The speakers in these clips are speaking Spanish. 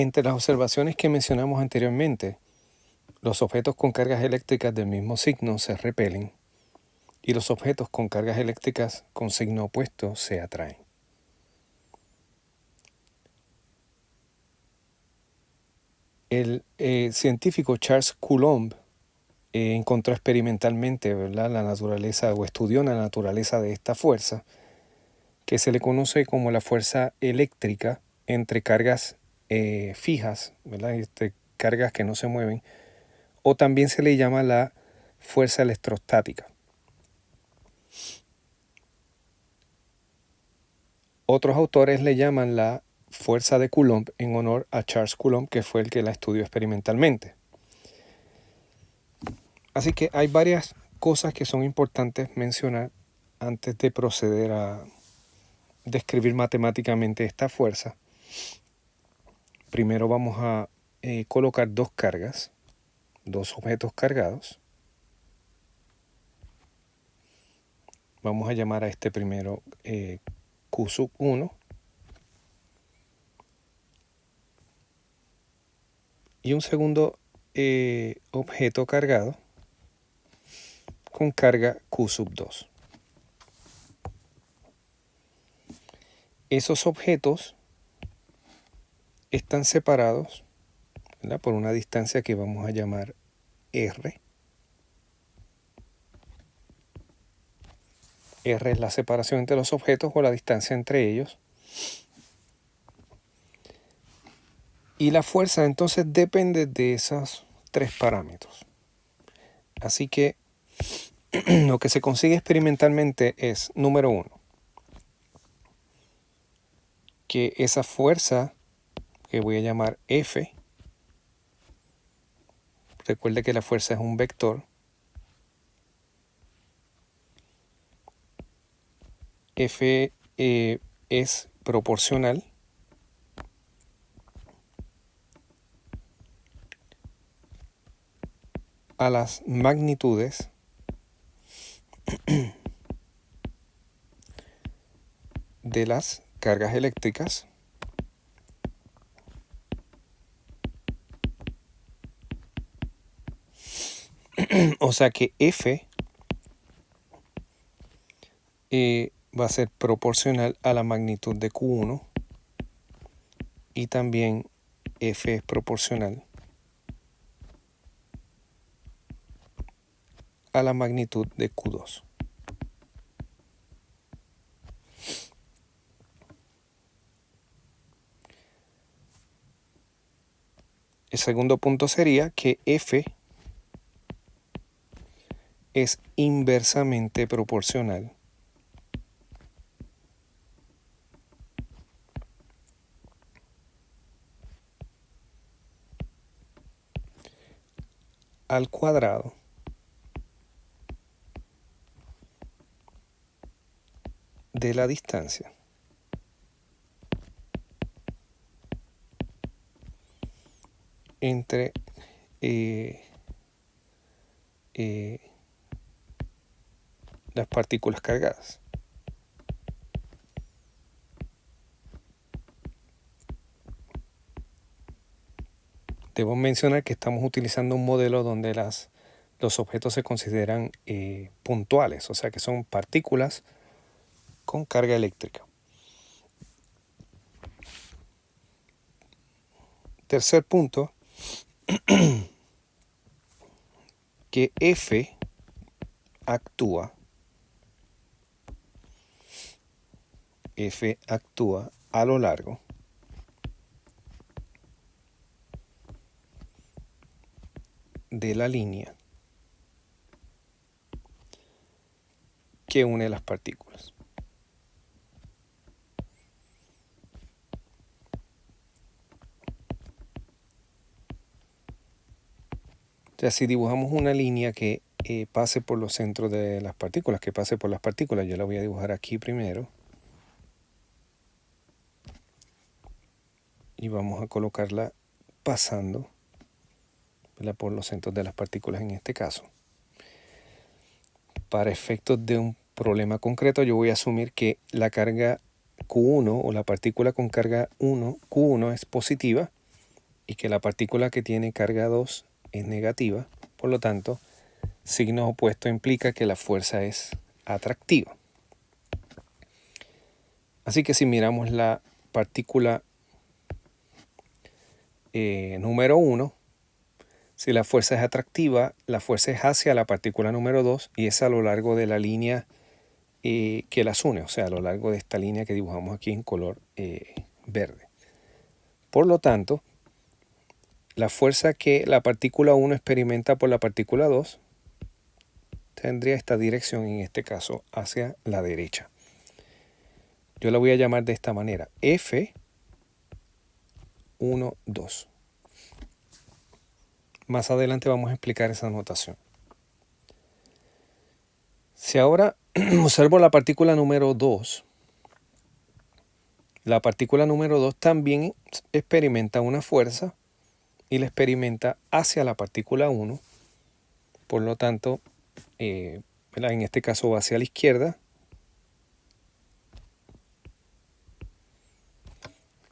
Entre las observaciones que mencionamos anteriormente, los objetos con cargas eléctricas del mismo signo se repelen y los objetos con cargas eléctricas con signo opuesto se atraen. El científico Charles Coulomb encontró experimentalmente, ¿verdad?, la naturaleza o estudió la naturaleza de esta fuerza que se le conoce como la fuerza eléctrica entre cargas fijas, ¿verdad?, entre cargas que no se mueven, o también se le llama la fuerza electrostática. Otros autores le llaman la fuerza de Coulomb en honor a Charles Coulomb, que fue el que la estudió experimentalmente. Así que hay varias cosas que son importantes mencionar antes de proceder a describir matemáticamente esta fuerza. Primero vamos a colocar dos cargas, dos objetos cargados. Vamos a llamar a este primero Q sub 1 y un segundo objeto cargado con carga Q sub 2. Esos objetos están separados, ¿verdad?, por una distancia que vamos a llamar R. R es la separación entre los objetos o la distancia entre ellos. Y la fuerza entonces depende de esos tres parámetros. Así que lo que se consigue experimentalmente es, número uno, que esa fuerza que voy a llamar F, recuerde que la fuerza es un vector, F es proporcional a las magnitudes de las cargas eléctricas o sea que F va a ser proporcional a la magnitud de Q1 y también F es proporcional a la magnitud de Q2. El segundo punto sería que F es inversamente proporcional al cuadrado de la distancia entre las partículas cargadas. Debo mencionar que estamos utilizando un modelo donde los objetos se consideran puntuales, o sea que son partículas con carga eléctrica. Tercer punto, que F actúa a lo largo de la línea que une las partículas. O sea, si dibujamos una línea que pase por los centros de las partículas, que pase por las partículas, yo la voy a dibujar aquí primero. Y vamos a colocarla pasando, ¿verdad?, por los centros de las partículas en este caso. Para efectos de un problema concreto, yo voy a asumir que la carga Q1 o la partícula con carga Q1 es positiva y que la partícula que tiene carga 2 es negativa. Por lo tanto, signos opuestos implica que la fuerza es atractiva. Así que si miramos la partícula número 1, si la fuerza es atractiva, la fuerza es hacia la partícula número 2 y es a lo largo de la línea que las une, o sea, a lo largo de esta línea que dibujamos aquí en color verde. Por lo tanto, la fuerza que la partícula 1 experimenta por la partícula 2 tendría esta dirección, en este caso, hacia la derecha. Yo la voy a llamar de esta manera, F12. Más adelante vamos a explicar esa notación. Si ahora observo la partícula número 2, la partícula número 2 también experimenta una fuerza y la experimenta hacia la partícula 1. Por lo tanto, en este caso va hacia la izquierda.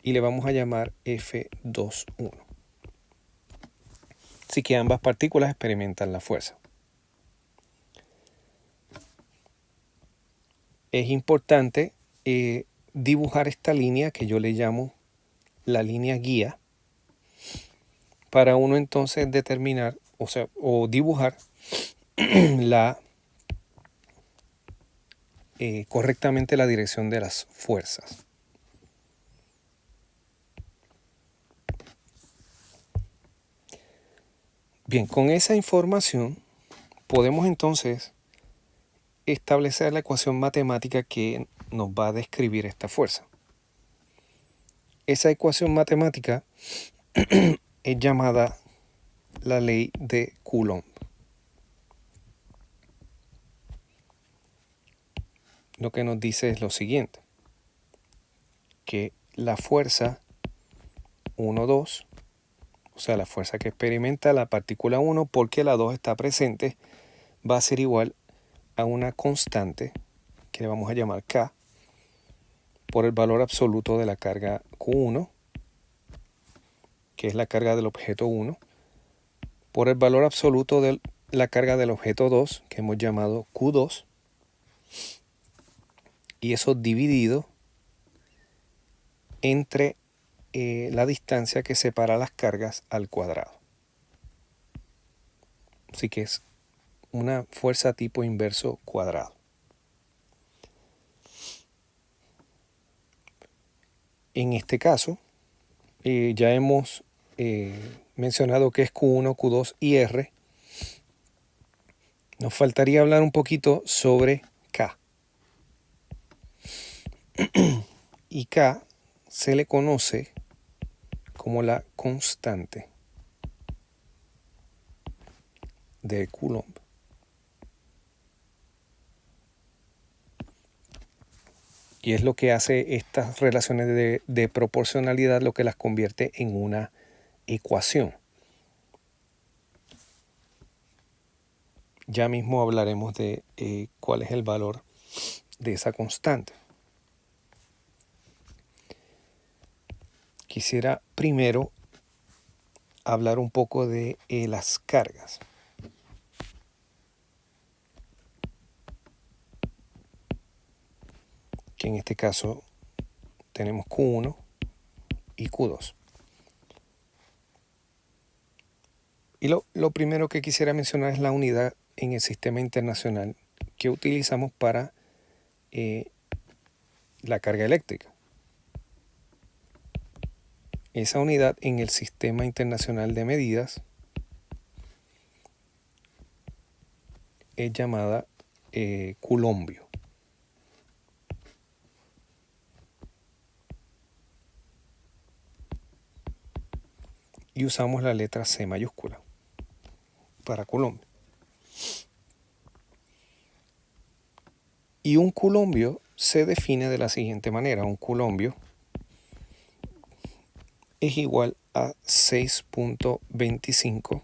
Y le vamos a llamar F21. Así que ambas partículas experimentan la fuerza. Es importante dibujar esta línea que yo le llamo la línea guía para uno entonces determinar, o dibujar correctamente la dirección de las fuerzas. Bien, con esa información podemos entonces establecer la ecuación matemática que nos va a describir esta fuerza. Esa ecuación matemática es llamada la ley de Coulomb. Lo que nos dice es lo siguiente, que la fuerza 1, 2, o sea, la fuerza que experimenta la partícula 1 porque la 2 está presente, va a ser igual a una constante que le vamos a llamar K por el valor absoluto de la carga Q1, que es la carga del objeto 1, por el valor absoluto de la carga del objeto 2, que hemos llamado Q2, y eso dividido entre la distancia que separa las cargas al cuadrado. Así que es una fuerza tipo inverso cuadrado. En este caso, ya hemos mencionado que es Q1, Q2 y R. Nos faltaría hablar un poquito sobre K. Y K se le conoce como la constante de Coulomb. Y es lo que hace estas relaciones de proporcionalidad, lo que las convierte en una ecuación. Ya mismo hablaremos de cuál es el valor de esa constante. Quisiera primero hablar un poco de las cargas. Que en este caso tenemos Q1 y Q2. Y lo primero que quisiera mencionar es la unidad en el sistema internacional que utilizamos para la carga eléctrica. Esa unidad en el sistema internacional de medidas es llamada coulombio. Y usamos la letra C mayúscula para Coulomb. Y un coulombio se define de la siguiente manera. Un coulombio es igual a 6.25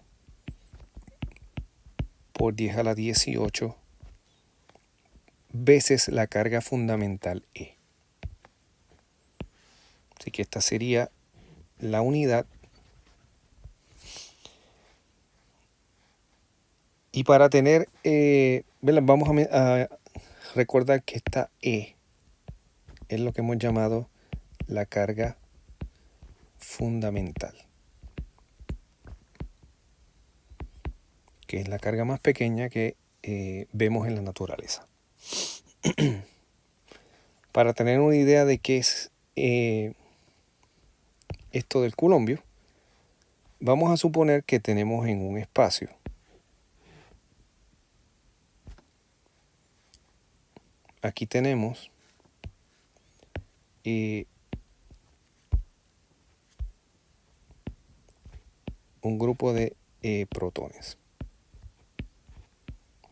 por 10 a la 18 veces la carga fundamental E. Así que esta sería la unidad Y para tener, vamos a recordar que esta E es lo que hemos llamado la carga fundamental, que es la carga más pequeña que vemos en la naturaleza. Para tener una idea de qué es esto del culombio, vamos a suponer que tenemos en un espacio aquí tenemos un grupo de protones.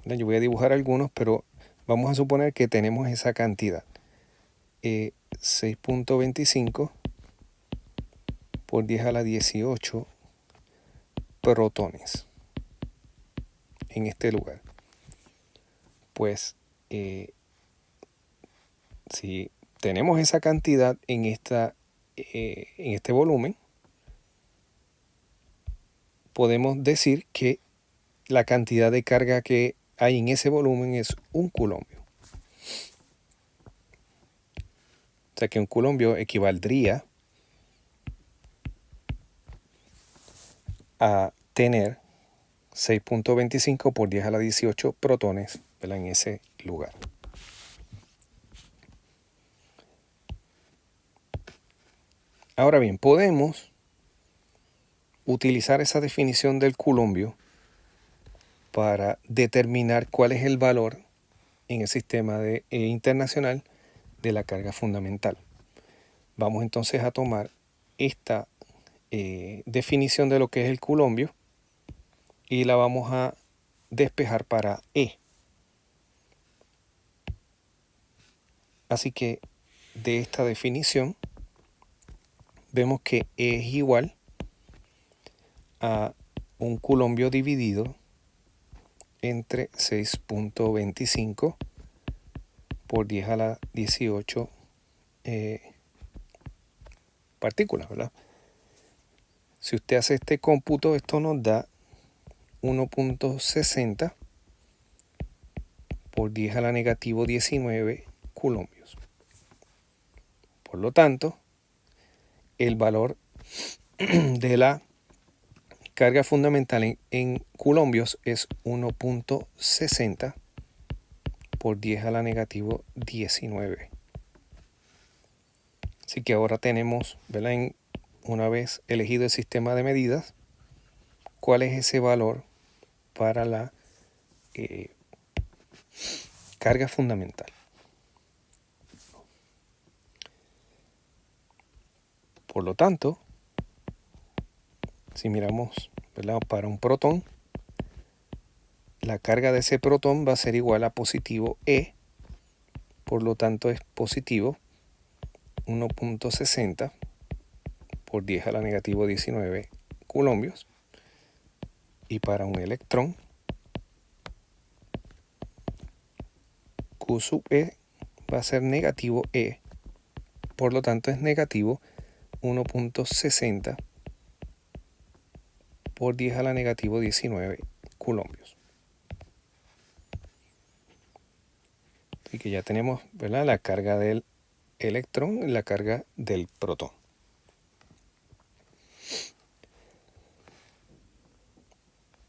Yo voy a dibujar algunos, pero vamos a suponer que tenemos esa cantidad. 6.25 por 10 a la 18 protones en este lugar. Pues si tenemos esa cantidad en este volumen, podemos decir que la cantidad de carga que hay en ese volumen es un culombio. O sea que un culombio equivaldría a tener 6.25 por 10 a la 18 protones, ¿verdad?, en ese lugar. Ahora bien, podemos utilizar esa definición del culombio para determinar cuál es el valor en el sistema internacional de la carga fundamental. Vamos entonces a tomar esta definición de lo que es el culombio y la vamos a despejar para E. Así que de esta definición vemos que E es igual a un culombio dividido entre 6.25 por 10 a la 18 partículas, ¿verdad? Si usted hace este cómputo, esto nos da 1.60 por 10 a la negativo 19 colombios. Por lo tanto, el valor de la carga fundamental en colombios es 1.60 por 10 a la negativo 19. Así que ahora tenemos, ¿verdad?, una vez elegido el sistema de medidas, cuál es ese valor para la carga fundamental. Por lo tanto, si miramos, ¿verdad?, para un protón, la carga de ese protón va a ser igual a positivo E, por lo tanto es positivo 1.60 por 10 a la negativo 19 colombios. Y para un electrón, Q sub E va a ser negativo E, por lo tanto es negativo 1.60 por 10 a la negativo 19 colombios. Y que ya tenemos, ¿verdad?, la carga del electrón y la carga del protón.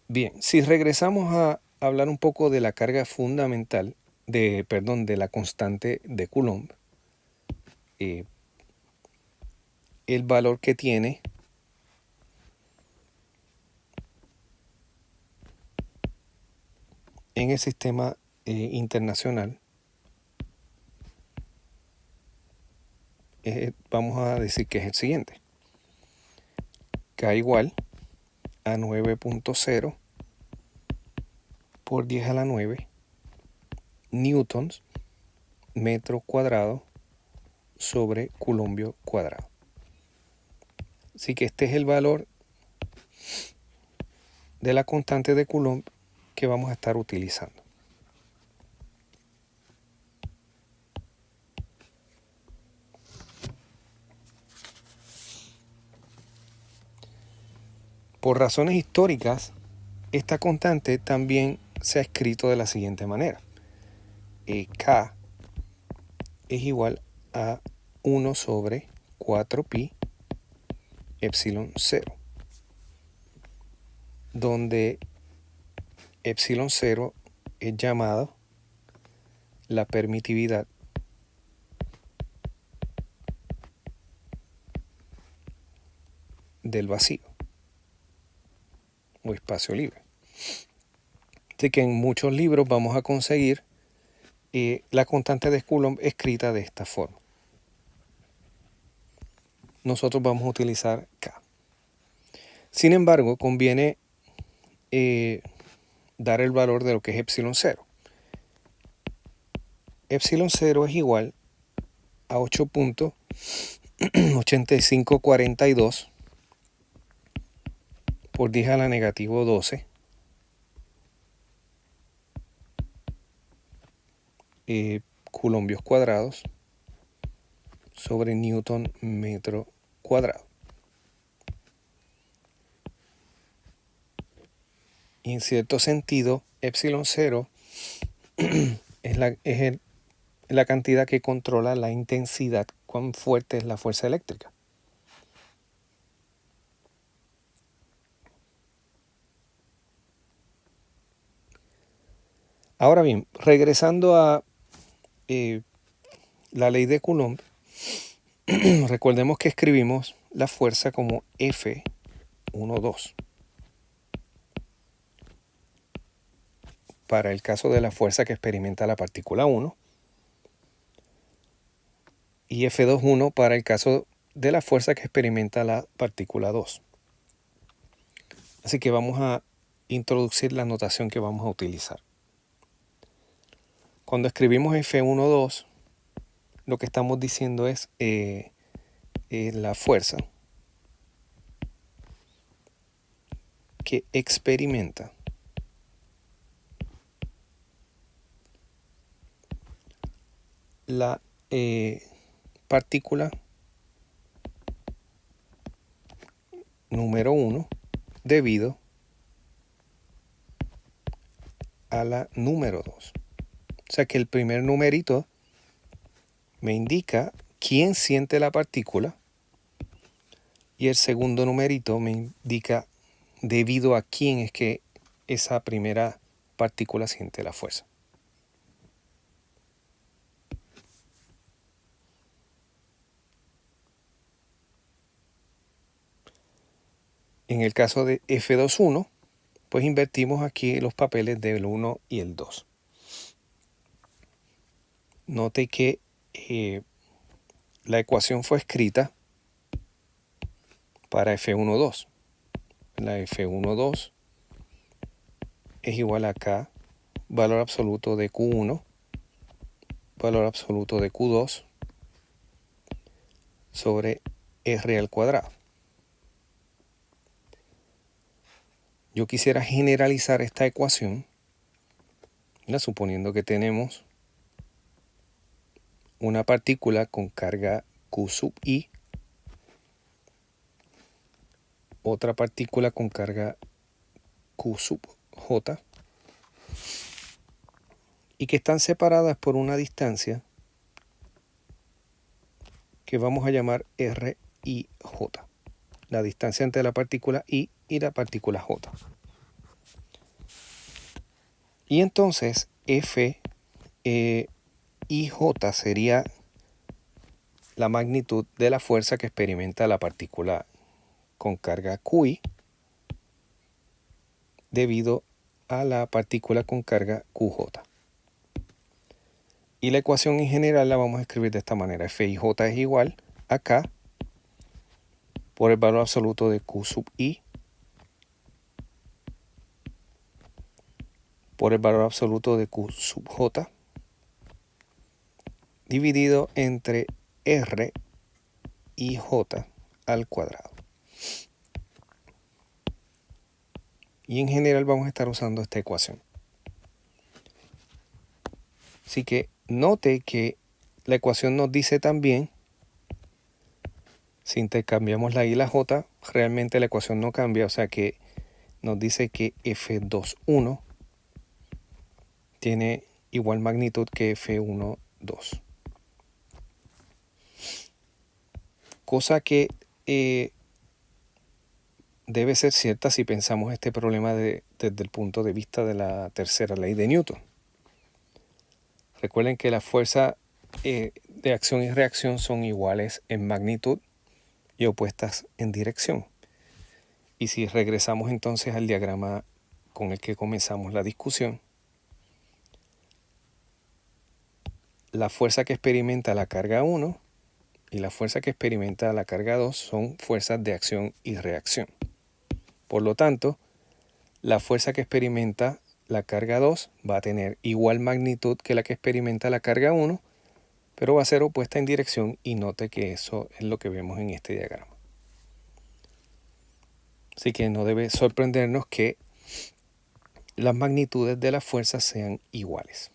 Bien, si regresamos a hablar un poco de la carga fundamental, de la constante de Coulomb, el valor que tiene en el sistema internacional, vamos a decir que es el siguiente. K igual a 9.0 por 10 a la 9 newtons metro cuadrado sobre culombio cuadrado. Así que este es el valor de la constante de Coulomb que vamos a estar utilizando. Por razones históricas, esta constante también se ha escrito de la siguiente manera. K es igual a 1 sobre 4pi epsilon 0, donde epsilon 0 es llamado la permitividad del vacío o espacio libre. Así que en muchos libros vamos a conseguir la constante de Coulomb escrita de esta forma. Nosotros vamos a utilizar K. Sin embargo, conviene dar el valor de lo que es epsilon 0. Epsilon 0 es igual a 8.8542 por 10 a la negativo 12 coulombios cuadrados sobre newton metro cuadrado. Y en cierto sentido, epsilon 0 es la cantidad que controla la intensidad, cuán fuerte es la fuerza eléctrica. Ahora bien, regresando a la ley de Coulomb, recordemos que escribimos la fuerza como F12 para el caso de la fuerza que experimenta la partícula 1 y F21 para el caso de la fuerza que experimenta la partícula 2. Así que vamos a introducir la notación que vamos a utilizar. Cuando escribimos F12, lo que estamos diciendo es la fuerza que experimenta la partícula número 1 debido a la número 2. O sea que el primer numerito me indica quién siente la partícula y el segundo numerito me indica debido a quién es que esa primera partícula siente la fuerza. En el caso de F21, pues invertimos aquí los papeles del 1 y el 2. Note que la ecuación fue escrita para F12. La F12 es igual a K, valor absoluto de Q1, valor absoluto de Q2, sobre R al cuadrado. Yo quisiera generalizar esta ecuación, suponiendo que tenemos una partícula con carga Q sub I, otra partícula con carga Q sub J, y que están separadas por una distancia que vamos a llamar R y J, la distancia entre la partícula I y la partícula J. Y entonces F y J sería la magnitud de la fuerza que experimenta la partícula con carga QI debido a la partícula con carga QJ. Y la ecuación en general la vamos a escribir de esta manera. F y J es igual a K por el valor absoluto de Q sub I por el valor absoluto de Q sub J dividido entre R y J al cuadrado. Y en general vamos a estar usando esta ecuación. Así que note que la ecuación nos dice también, si intercambiamos la I y la J, realmente la ecuación no cambia, o sea que nos dice que F2,1 tiene igual magnitud que F1,2. Cosa que debe ser cierta si pensamos este problema desde el punto de vista de la tercera ley de Newton. Recuerden que las fuerzas de acción y reacción son iguales en magnitud y opuestas en dirección. Y si regresamos entonces al diagrama con el que comenzamos la discusión, la fuerza que experimenta la carga 1 y la fuerza que experimenta la carga 2 son fuerzas de acción y reacción. Por lo tanto, la fuerza que experimenta la carga 2 va a tener igual magnitud que la que experimenta la carga 1, pero va a ser opuesta en dirección, y note que eso es lo que vemos en este diagrama. Así que no debe sorprendernos que las magnitudes de las fuerzas sean iguales.